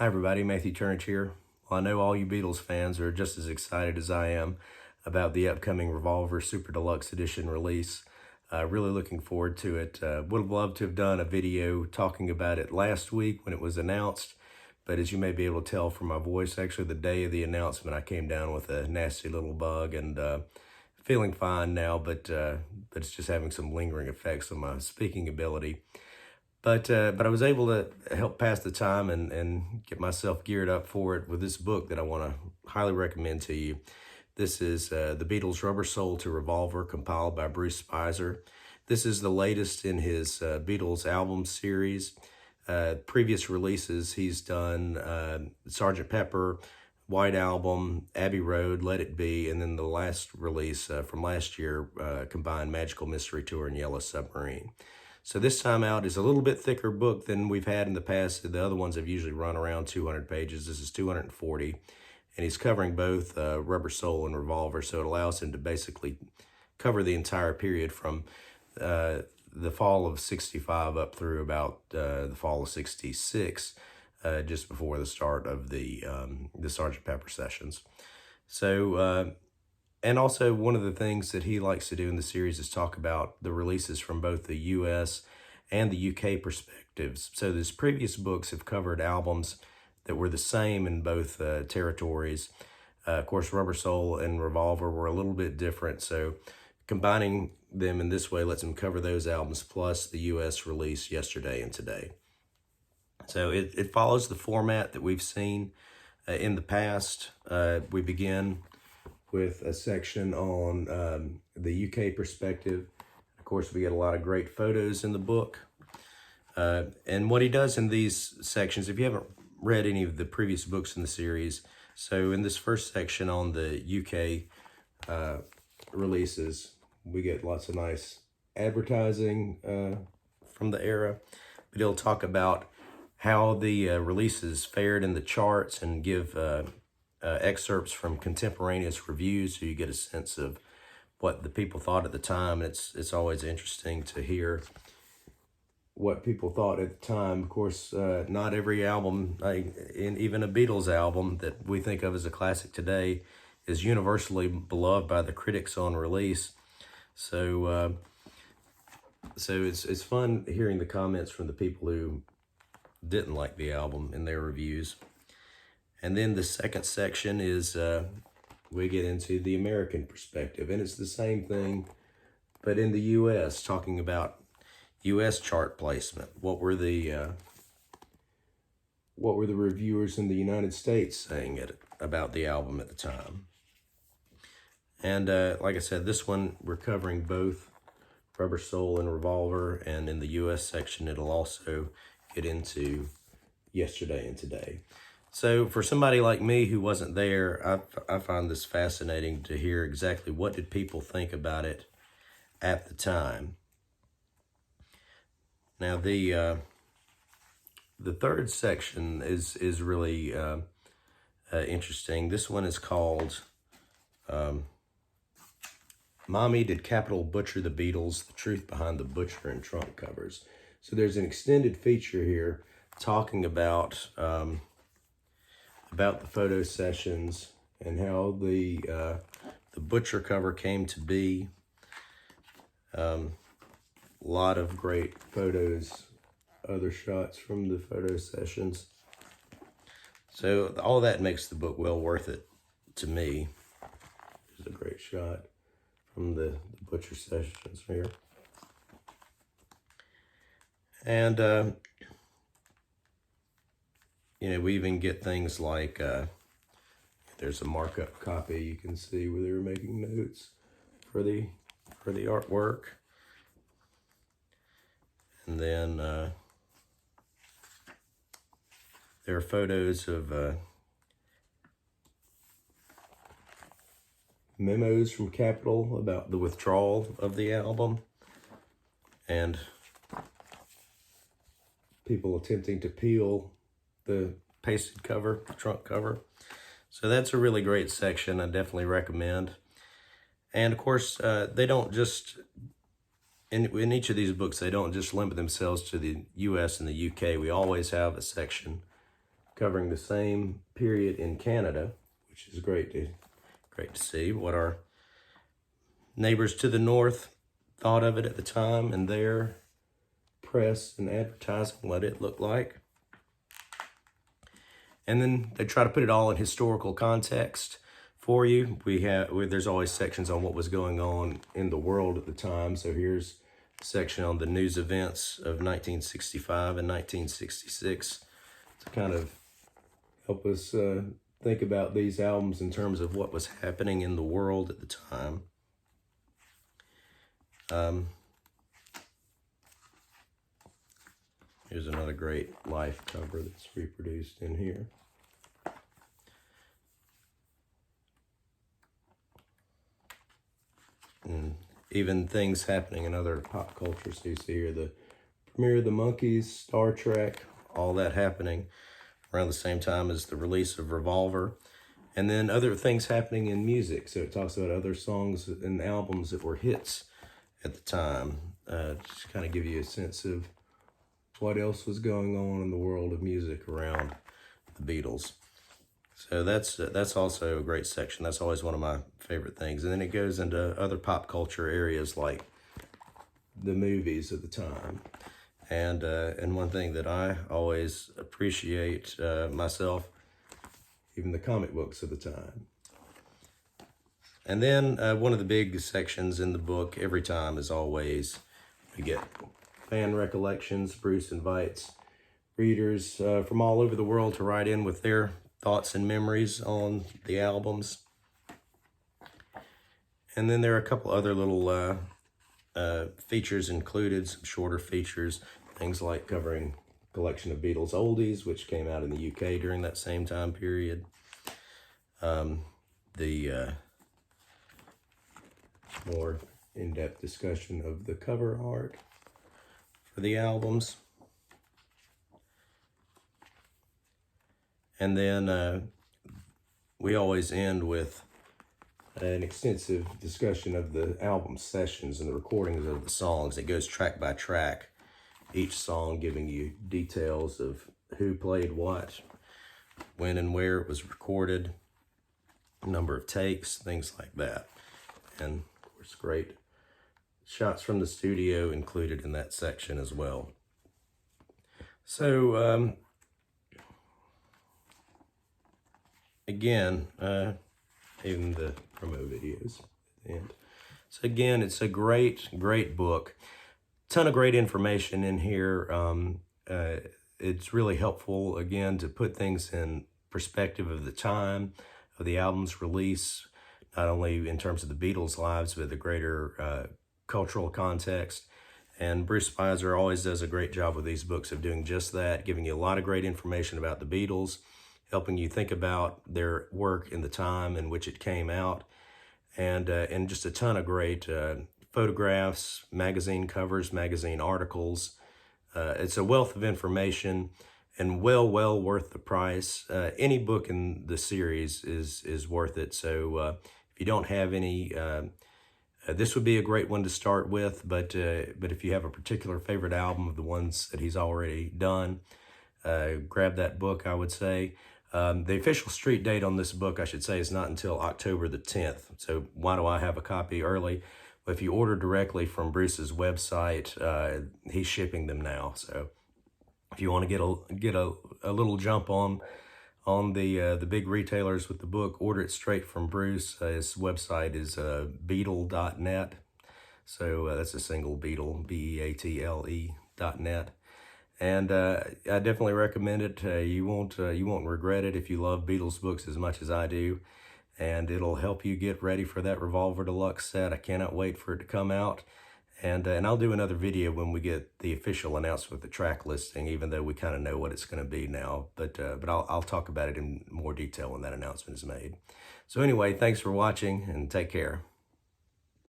Hi everybody, Matthew Turnage here. Well, I know all you Beatles fans are just as excited as I am about the upcoming Revolver Super Deluxe Edition release. Really looking forward to it. Would have loved to have done a video talking about it last week when it was announced, but as you may be able to tell from my voice, actually the day of the announcement I came down with a nasty little bug and feeling fine now, but it's just having some lingering effects on my speaking ability. But I was able to help pass the time and get myself geared up for it with this book that I want to highly recommend to you. This is The Beatles' Rubber Soul to Revolver, compiled by Bruce Spizer. This is the latest in his Beatles album series. Previous releases, he's done Sgt. Pepper, White Album, Abbey Road, Let It Be, and then the last release from last year combined Magical Mystery Tour and Yellow Submarine. So this time out is a little bit thicker book than we've had in the past. The other ones have usually run around 200 pages. This is 240. And he's covering both Rubber Soul and Revolver, so it allows him to basically cover the entire period from the fall of '65 up through about the fall of '66, just before the start of the Sgt. Pepper sessions. So, and also one of the things that he likes to do in the series is talk about the releases from both the US and the UK perspectives. So his previous books have covered albums that were the same in both territories. Of course, Rubber Soul and Revolver were a little bit different. So combining them in this way lets him cover those albums plus the US release yesterday and today. So it follows the format that we've seen in the past. We begin with a section on the UK perspective. Of course, we get a lot of great photos in the book. And what he does in these sections, if you haven't read any of the previous books in the series, so in this first section on the UK releases, we get lots of nice advertising from the era. But he'll talk about how the releases fared in the charts and give excerpts from contemporaneous reviews, so you get a sense of what the people thought at the time. It's always interesting to hear what people thought at the time. Of course, not every album, even a Beatles album that we think of as a classic today, is universally beloved by the critics on release. So it's fun hearing the comments from the people who didn't like the album in their reviews. And then the second section is we get into the American perspective, and it's the same thing, but in the U.S., talking about U.S. chart placement. What were the reviewers in the United States saying about the album at the time? And like I said, this one we're covering both Rubber Soul and Revolver, and in the U.S. section, it'll also get into yesterday and today. So for somebody like me who wasn't there, I find this fascinating to hear exactly what did people think about it at the time. Now the third section is really interesting. This one is called Mommy, Did Capitol Butcher the Beatles? The Truth Behind the Butcher and Trunk Covers. So there's an extended feature here talking about the photo sessions and how the butcher cover came to be. A lot of great photos, other shots from the photo sessions. So all that makes the book well worth it to me. There's a great shot from the butcher sessions here. And we even get things like, there's a markup copy you can see where they were making notes for the artwork. And then there are photos of memos from Capitol about the withdrawal of the album, and people attempting to peel the pasted cover, the trunk cover. So that's a really great section. I definitely recommend. And of course, they don't just, in each of these books, they don't just limit themselves to the US and the UK. We always have a section covering the same period in Canada, which is great to see what our neighbors to the north thought of it at the time and their press and advertising, what it looked like. And then they try to put it all in historical context for you. There's always sections on what was going on in the world at the time. So here's a section on the news events of 1965 and 1966 to kind of help us think about these albums in terms of what was happening in the world at the time. Here's another great Life cover that's reproduced in here. And even things happening in other pop culture. So you see here the premiere of the Monkees, Star Trek, all that happening around the same time as the release of Revolver. And then other things happening in music. So it talks about other songs and albums that were hits at the time. Just kind of give you a sense of what else was going on in the world of music around the Beatles. So that's also a great section. That's always one of my favorite things. And then it goes into other pop culture areas like the movies of the time. And one thing that I always appreciate myself, even the comic books of the time. And then one of the big sections in the book every time is always we get fan recollections. Bruce invites readers from all over the world to write in with their thoughts and memories on the albums. And then there are a couple other little features included, some shorter features, things like covering a collection of Beatles oldies, which came out in the UK during that same time period. The more in-depth discussion of the cover art for the albums. And then we always end with an extensive discussion of the album sessions and the recordings of the songs. It goes track by track, each song giving you details of who played what, when and where it was recorded, number of takes, things like that. And of course, great shots from the studio included in that section as well. So, again, even the promo videos at the end. So again, it's a great book. Ton of great information in here. It's really helpful, again, to put things in perspective of the time of the album's release, not only in terms of the Beatles' lives, but the greater cultural context. And Bruce Spizer always does a great job with these books of doing just that, giving you a lot of great information about the Beatles, helping you think about their work in the time in which it came out, and just a ton of great photographs, magazine covers, magazine articles. It's a wealth of information and well worth the price. Any book in the series is worth it. So if you don't have any, this would be a great one to start with, but if you have a particular favorite album of the ones that he's already done, grab that book, I would say. The official street date on this book, I should say, is not until October the 10th. So why do I have a copy early? Well, if you order directly from Bruce's website, he's shipping them now. So if you want to get a little jump on the big retailers with the book, order it straight from Bruce. His website is beatle.net. So that's a single Beatle, BEATLE.net. And I definitely recommend it. You won't regret it if you love Beatles books as much as I do. And it'll help you get ready for that Revolver Deluxe set. I cannot wait for it to come out. And I'll do another video when we get the official announcement with the track listing, even though we kind of know what it's going to be now. But I'll talk about it in more detail when that announcement is made. So anyway, thanks for watching and take care.